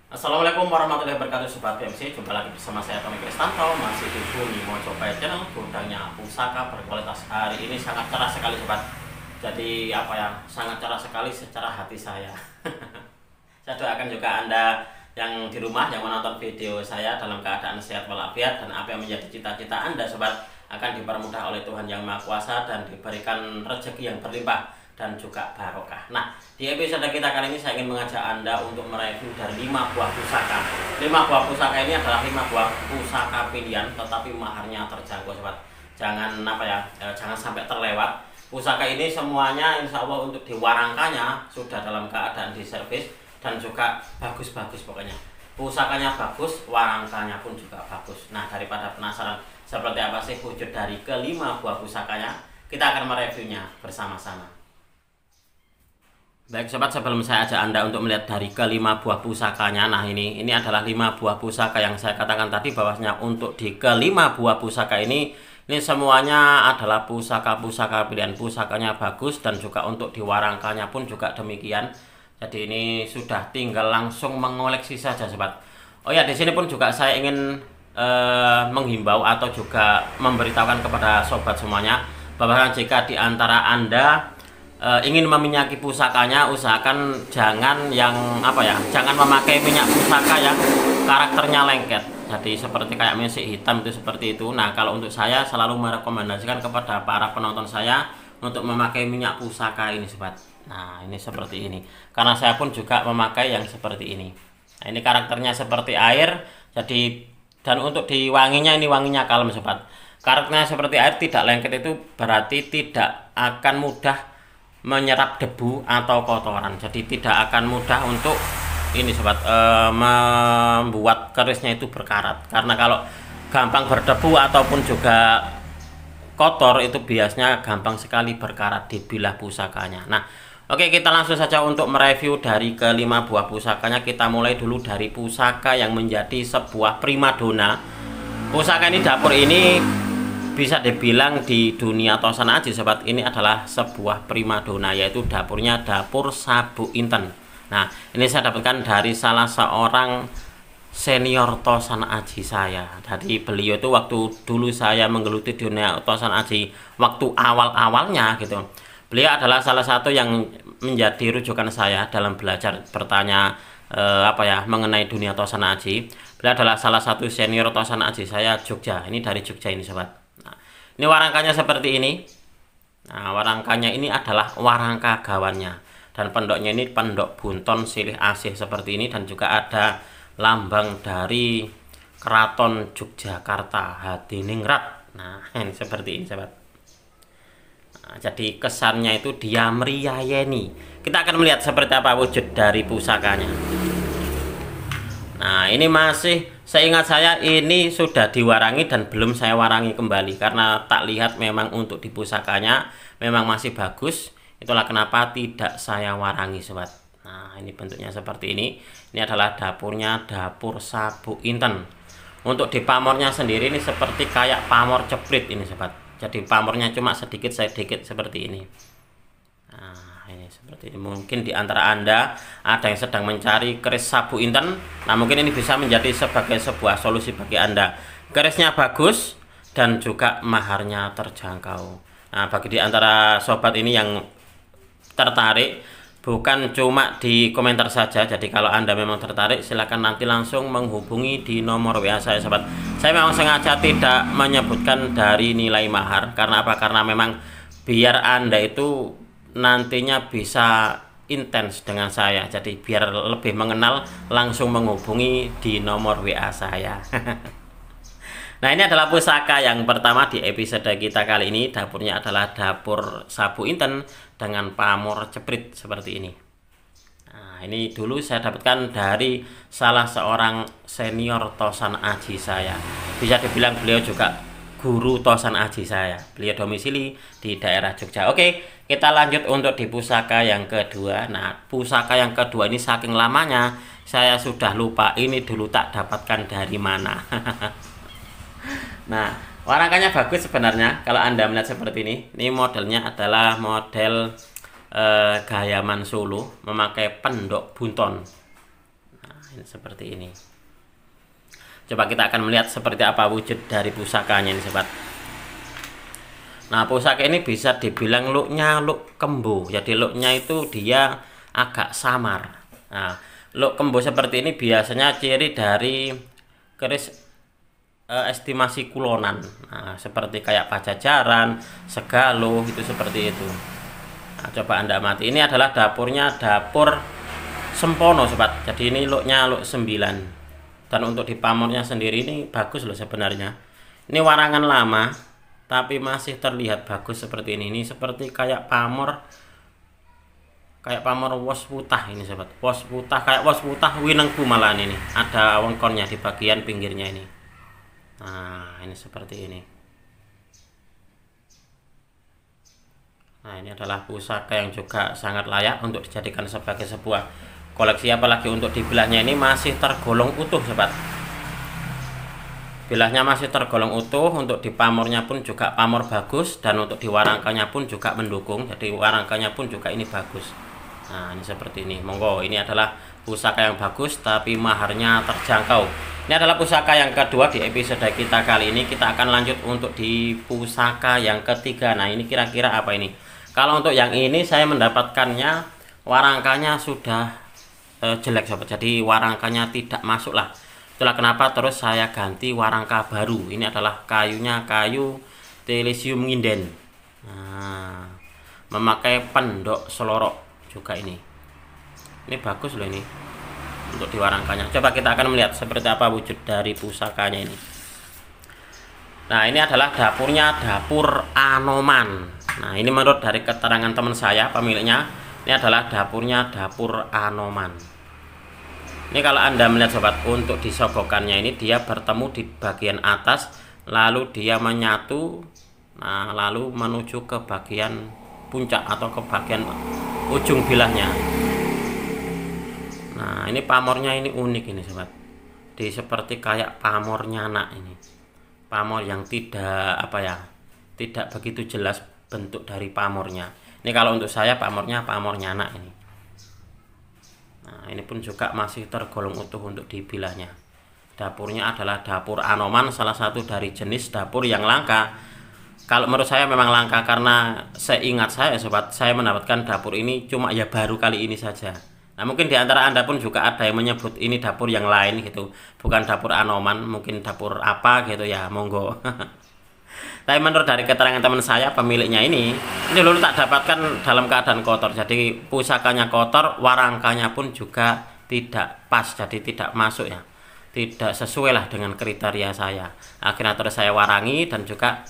Assalamualaikum warahmatullahi wabarakatuh Sobat BMC. Jumpa lagi bersama saya Tommy Kristanto. Masih di Bumi Mojopahit Channel. Gudangnya pusaka berkualitas hari ini sangat cerah sekali Sobat. Jadi sangat cerah sekali secara hati saya. Saya doakan juga Anda yang di rumah yang menonton video saya dalam keadaan sehat walafiat, dan apa yang menjadi cita-cita Anda Sobat akan dipermudah oleh Tuhan Yang Maha Kuasa dan diberikan rezeki yang berlimpah dan juga barokah. Nah, di episode kita kali ini saya ingin mengajak Anda untuk mereview dari 5 buah pusaka. 5 buah pusaka ini adalah 5 buah pusaka pilihan, tetapi maharnya terjangkau Sobat. Jangan sampai terlewat. Pusaka ini semuanya insya Allah untuk diwarangkannya sudah dalam keadaan diservis dan juga bagus-bagus pokoknya. Pusakanya bagus, warangkanya pun juga bagus. Nah, daripada penasaran seperti apa sih wujud dari kelima buah pusakanya, kita akan mereviewnya bersama-sama. Baik Sobat, sebelum saya ajak Anda untuk melihat dari kelima buah pusakanya. Nah, ini adalah 5 buah pusaka yang saya katakan tadi bahwasanya untuk di kelima buah pusaka ini semuanya adalah pusaka-pusaka pilihan. Pusakanya bagus dan juga untuk diwarangkannya pun juga demikian. Jadi ini sudah tinggal langsung mengoleksi saja Sobat. Oh ya, di sini pun juga saya ingin menghimbau atau juga memberitahukan kepada sobat semuanya bahwa jika di antara Anda ingin meminyaki pusakanya, usahakan jangan jangan memakai minyak pusaka yang karakternya lengket. Jadi seperti kayak mesik hitam itu seperti itu. Nah, kalau untuk saya selalu merekomendasikan kepada para penonton saya untuk memakai minyak pusaka ini Sobat. Nah, ini seperti ini. Karena saya pun juga memakai yang seperti ini. Nah, ini karakternya seperti air. Jadi dan untuk diwanginya, ini wanginya kalem Sobat. Karakternya seperti air, tidak lengket, itu berarti tidak akan mudah menyerap debu atau kotoran. Jadi tidak akan mudah untuk ini Sobat membuat kerisnya itu berkarat. Karena kalau gampang berdebu ataupun juga kotor itu biasanya gampang sekali berkarat di bilah pusakanya. Nah, oke, kita langsung saja untuk mereview dari kelima buah pusakanya. Kita mulai dulu dari pusaka yang menjadi sebuah primadona. Pusaka ini, dapur ini bisa dibilang di dunia tosan aji Sobat, ini adalah sebuah primadona, yaitu dapurnya dapur Sabu Inten. Nah, ini saya dapatkan dari salah seorang senior tosan aji saya. Jadi beliau itu waktu dulu saya menggeluti dunia tosan aji waktu awal-awalnya gitu, beliau adalah salah satu yang menjadi rujukan saya dalam belajar bertanya mengenai dunia tosan aji. Beliau adalah salah satu senior tosan aji saya Jogja. Ini dari Jogja ini Sobat. Ini warangkanya seperti ini. Nah, warangkanya ini adalah warangka gawannya. Dan pendoknya ini pendok bunton silih asih seperti ini. Dan juga ada lambang dari Keraton Yogyakarta Hadiningrat. Nah, ini seperti ini Sobat. Nah, jadi kesannya itu dia meriayeni. Kita akan melihat seperti apa wujud dari pusakanya. Nah, ini masih, seingat saya ini sudah diwarangi dan belum saya warangi kembali karena tak lihat memang untuk di pusakanya memang masih bagus. Itulah kenapa tidak saya warangi Sobat. Nah, ini bentuknya seperti ini. Ini adalah dapurnya dapur Sabu Inten. Untuk di pamornya sendiri ini seperti kayak pamor ceprit ini Sobat. Jadi pamornya cuma sedikit seperti ini. Nah, ini seperti ini. Mungkin di antara Anda ada yang sedang mencari keris Sabu Inten. Nah, mungkin ini bisa menjadi sebagai sebuah solusi bagi Anda. Kerisnya bagus dan juga maharnya terjangkau. Nah, bagi di antara sobat ini yang tertarik, bukan cuma di komentar saja. Jadi kalau Anda memang tertarik, silakan nanti langsung menghubungi di nomor WA saya Sobat. Saya memang sengaja tidak menyebutkan dari nilai mahar. Karena apa? Karena memang biar Anda itu nantinya bisa intens dengan saya. Jadi biar lebih mengenal, langsung menghubungi di nomor WA saya. Nah, ini adalah pusaka yang pertama di episode kita kali ini. Dapurnya adalah dapur Sabu Inten dengan pamor ceprit seperti ini. Nah, ini dulu saya dapatkan dari salah seorang senior tosan aji saya. Bisa dibilang beliau juga guru tosan aji saya. Beliau domisili di daerah Jogja. Oke, kita lanjut untuk di pusaka yang kedua. Nah, pusaka yang kedua ini saking lamanya saya sudah lupa ini dulu tak dapatkan dari mana. Nah, warangkanya bagus sebenarnya kalau Anda melihat seperti ini. Ini modelnya adalah model Gayaman Solo memakai pendok bunton. Nah, ini seperti ini. Coba kita akan melihat seperti apa wujud dari pusakanya ini sobat. Nah, pusaka ini bisa dibilang looknya look kembo. Jadi looknya itu dia agak samar. Nah, look kembo seperti ini biasanya ciri dari keris estimasi kulonan. Nah, seperti kayak Pajajaran, Segalo, itu seperti itu. Nah, coba Anda amati. Ini adalah dapurnya dapur Sempono sobat. Jadi ini looknya look 9. Dan untuk di pamornya sendiri ini bagus loh sebenarnya. Ini warangan lama tapi masih terlihat bagus seperti ini. Ini seperti kayak pamor wos putah ini sobat. Wos putah kayak wos putah winengku malahan ini. Ada wengkonnya di bagian pinggirnya ini. Nah, ini seperti ini. Nah, ini adalah pusaka yang juga sangat layak untuk dijadikan sebagai sebuah koleksi, apalagi untuk di bilahnya ini masih tergolong utuh sobat. Bilahnya masih tergolong utuh, untuk di pamornya pun juga pamor bagus, dan untuk di warangkanya pun juga mendukung. Jadi warangkanya pun juga ini bagus. Nah, ini seperti ini. Monggo, ini adalah pusaka yang bagus tapi maharnya terjangkau. Ini adalah pusaka yang kedua di episode kita kali ini. Kita akan lanjut untuk di pusaka yang ketiga. Nah, ini kira-kira apa ini? Kalau untuk yang ini saya mendapatkannya warangkanya sudah jelek sobat, jadi warangkanya tidak masuk lah. Itulah kenapa terus saya ganti warangka baru. Ini adalah kayunya kayu Telesium nginden. Nah, memakai pendok selorok juga ini. Ini bagus loh ini untuk di warangkanya. Coba kita akan melihat seperti apa wujud dari pusakanya ini. Nah, ini adalah dapurnya dapur Anoman. Nah, ini menurut dari keterangan teman saya pemiliknya, ini adalah dapurnya dapur Anoman. Ini kalau Anda melihat sobat, untuk disogokannya ini dia bertemu di bagian atas, lalu dia menyatu, nah lalu menuju ke bagian puncak atau ke bagian ujung bilahnya. Nah, ini pamornya ini unik ini sobat. Di seperti kayak pamor nyanak ini. Pamor yang tidak tidak begitu jelas bentuk dari pamornya. Ini kalau untuk saya pamornya pamor nyanak ini. Nah, ini pun juga masih tergolong utuh untuk di bilahnya. Dapurnya adalah dapur Anoman, salah satu dari jenis dapur yang langka. Kalau menurut saya memang langka, karena seingat saya sobat, saya mendapatkan dapur ini cuma ya baru kali ini saja. Nah, mungkin di antara Anda pun juga ada yang menyebut ini dapur yang lain gitu. Bukan dapur Anoman, mungkin dapur apa gitu ya, monggo. Tapi menurut dari keterangan teman saya pemiliknya ini dulu tak dapatkan dalam keadaan kotor. Jadi pusakanya kotor, warangkanya pun juga tidak pas, jadi tidak masuk ya. Tidak sesuai lah dengan kriteria saya. Akhirnya terus saya warangi dan juga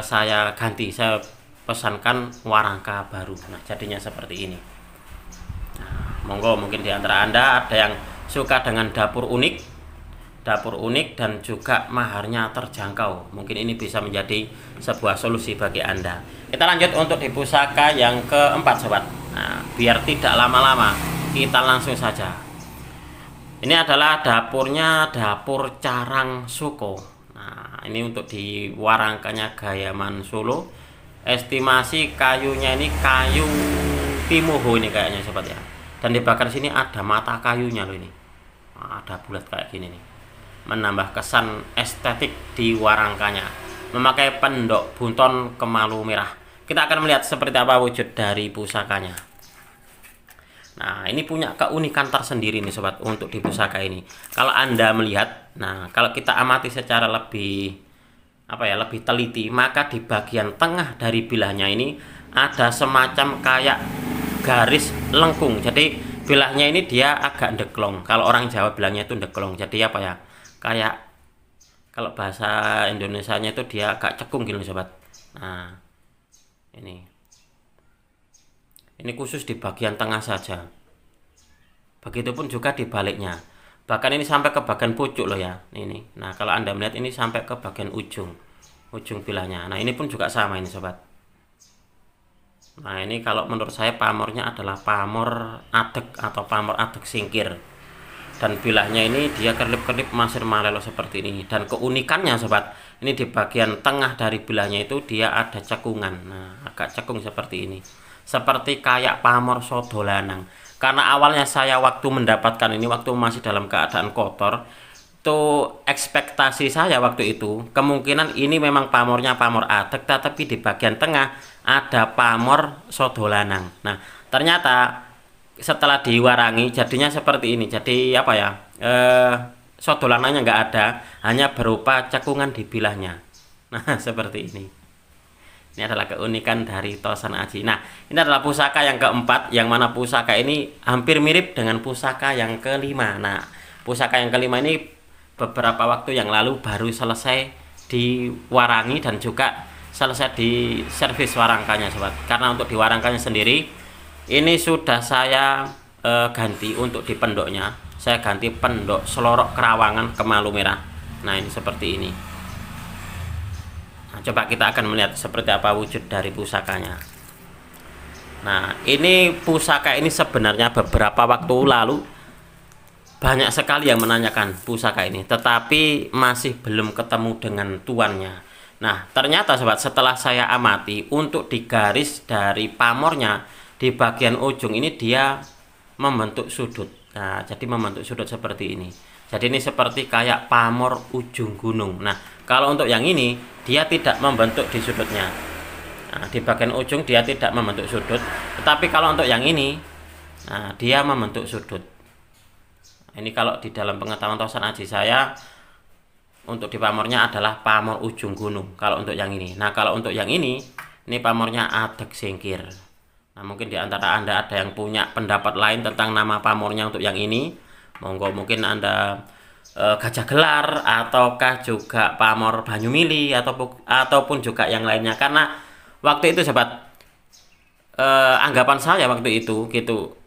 saya ganti. Saya pesankan warangka baru. Nah, jadinya seperti ini. Nah, monggo mungkin di antara Anda ada yang suka dengan dapur unik dan juga maharnya terjangkau. Mungkin ini bisa menjadi sebuah solusi bagi Anda. Kita lanjut untuk di pusaka yang keempat sobat. Nah, biar tidak lama-lama, kita langsung saja. Ini adalah dapurnya dapur Carang Suko. Nah, ini untuk di warangkanya Gayaman Solo. Estimasi kayunya ini kayu Timoho ini kayaknya sobat ya. Dan di bagian sini ada mata kayunya loh ini. Nah, ada bulat kayak gini nih. Menambah kesan estetik di warangkanya, memakai pendok bunton kemalu merah. Kita akan melihat seperti apa wujud dari pusakanya. Nah, ini punya keunikan tersendiri nih sobat untuk di pusaka ini. Kalau Anda melihat, nah kalau kita amati secara lebih lebih teliti, maka di bagian tengah dari bilahnya ini ada semacam kayak garis lengkung. Jadi bilahnya ini dia agak deklong. Kalau orang Jawa bilangnya itu deklong. Jadi kayak kalau bahasa Indonesianya itu dia agak cekung gitu sobat. Nah, ini khusus di bagian tengah saja. Begitupun juga di baliknya. Bahkan ini sampai ke bagian pucuk loh ya. Ini. Nah, kalau Anda melihat ini sampai ke bagian ujung bilahnya. Nah, ini pun juga sama ini sobat. Nah, ini kalau menurut saya pamornya adalah pamor adek atau pamor adek singkir. Dan bilahnya ini dia kerlip-kerlip masir malelo seperti ini. Dan keunikannya sobat, ini di bagian tengah dari bilahnya itu dia ada cekungan. Nah, agak cekung seperti ini. Seperti kayak pamor sodo lanang. Karena awalnya saya waktu mendapatkan ini, waktu masih dalam keadaan kotor, tuh ekspektasi saya waktu itu kemungkinan ini memang pamornya pamor adek, tetapi di bagian tengah ada pamor sodo lanang. Nah, ternyata setelah diwarangi jadinya seperti ini. Jadi apa ya? Sodo lanangnya nggak ada, hanya berupa cekungan di bilahnya. Nah, seperti ini. Ini adalah keunikan dari Tosan Aji. Nah, ini adalah pusaka yang keempat, yang mana pusaka ini hampir mirip dengan pusaka yang kelima. Nah, pusaka yang kelima ini beberapa waktu yang lalu baru selesai diwarangi dan juga selesai di servis warangkanya, sobat. Karena untuk diwarangkanya sendiri, ini sudah saya ganti untuk di pendoknya. Saya ganti pendok selorok Kerawangan Kemalu Merah. Nah, ini seperti ini. Nah, coba kita akan melihat seperti apa wujud dari pusakanya. Nah, ini pusaka ini sebenarnya beberapa waktu lalu banyak sekali yang menanyakan pusaka ini, tetapi masih belum ketemu dengan tuannya. Nah, ternyata sobat, setelah saya amati, untuk di garis dari pamornya di bagian ujung ini dia membentuk sudut. Nah, jadi membentuk sudut seperti ini. Jadi ini seperti kayak pamor ujung gunung. Nah, kalau untuk yang ini dia tidak membentuk di sudutnya. Nah, di bagian ujung dia tidak membentuk sudut. Tetapi kalau untuk yang ini, nah, dia membentuk sudut. Ini kalau di dalam pengetahuan Tosan Aji saya, untuk di pamornya adalah pamor ujung gunung. Kalau untuk yang ini. Nah, kalau untuk yang ini pamornya adek singkir. Nah, mungkin di antara Anda ada yang punya pendapat lain tentang nama pamornya untuk yang ini. Monggo, mungkin Anda Gajah Gelar ataukah juga pamor Banyumili ataupun juga yang lainnya. Karena waktu itu sobat, anggapan saya waktu itu gitu,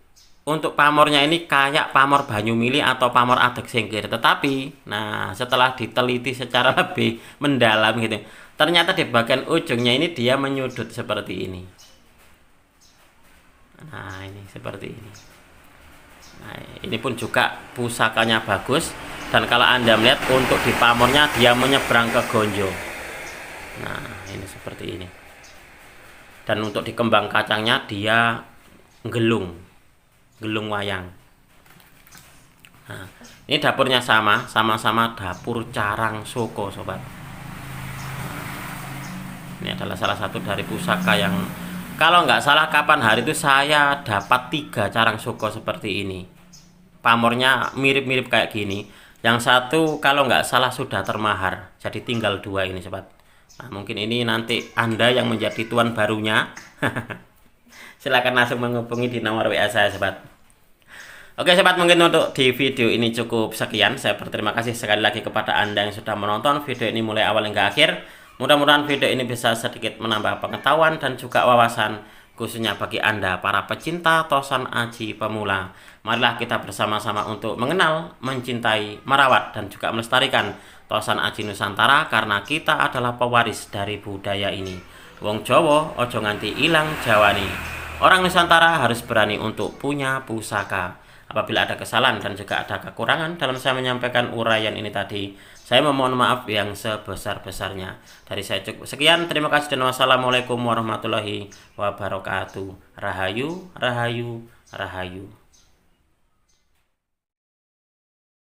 untuk pamornya ini kayak pamor Banyumili atau pamor adek singkir. Tetapi nah, setelah diteliti secara lebih mendalam gitu, ternyata di bagian ujungnya ini dia menyudut seperti ini. Nah, ini seperti ini. Nah, ini pun juga pusakanya bagus, dan kalau Anda melihat untuk di pamornya dia menyeberang ke Gonjo. Nah, ini seperti ini. Dan untuk di kembang kacangnya dia gelung wayang. Nah, ini dapurnya sama-sama dapur Carang Soko, sobat. Ini adalah salah satu dari pusaka yang kalau nggak salah kapan hari itu saya dapat 3 Carang Soko seperti ini. Pamornya mirip-mirip kayak gini. Yang satu kalau nggak salah sudah termahar, jadi tinggal 2 ini, sobat. Nah, mungkin ini nanti Anda yang menjadi tuan barunya. Silakan langsung menghubungi di nomor WA saya, sobat. Oke, sobat, mungkin untuk di video ini cukup sekian. Saya berterima kasih sekali lagi kepada Anda yang sudah menonton video ini mulai awal hingga akhir. Mudah-mudahan video ini bisa sedikit menambah pengetahuan dan juga wawasan, khususnya bagi Anda para pecinta Tosan Aji pemula. Marilah kita bersama-sama untuk mengenal, mencintai, merawat, dan juga melestarikan Tosan Aji Nusantara, karena kita adalah pewaris dari budaya ini. Wong Jawa ojo nganti ilang Jawani. Orang Nusantara harus berani untuk punya pusaka. Apabila ada kesalahan dan juga ada kekurangan dalam saya menyampaikan uraian ini tadi, saya memohon maaf yang sebesar-besarnya. Dari saya cukup sekian. Terima kasih dan wassalamualaikum warahmatullahi wabarakatuh. Rahayu, rahayu, rahayu.